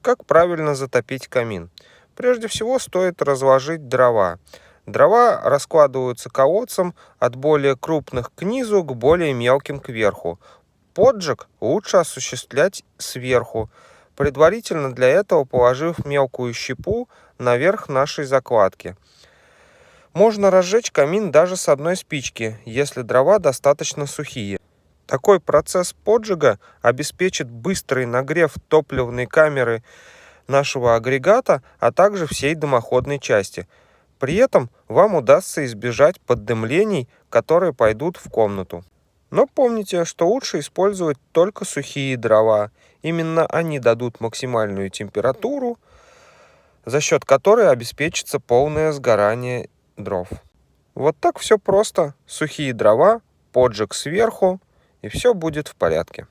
Как правильно затопить камин? Прежде всего стоит разложить дрова. Дрова раскладываются колодцем от более крупных к низу, к более мелким кверху. Поджиг лучше осуществлять сверху, предварительно для этого положив мелкую щепу наверх нашей закладки. Можно разжечь камин даже с одной спички, если дрова достаточно сухие. Такой процесс поджига обеспечит быстрый нагрев топливной камеры нашего агрегата, а также всей дымоходной части. При этом вам удастся избежать поддымлений, которые пойдут в комнату. Но помните, что лучше использовать только сухие дрова. Именно они дадут максимальную температуру, за счет которой обеспечится полное сгорание дров. Вот так все просто. Сухие дрова, поджиг сверху, и все будет в порядке.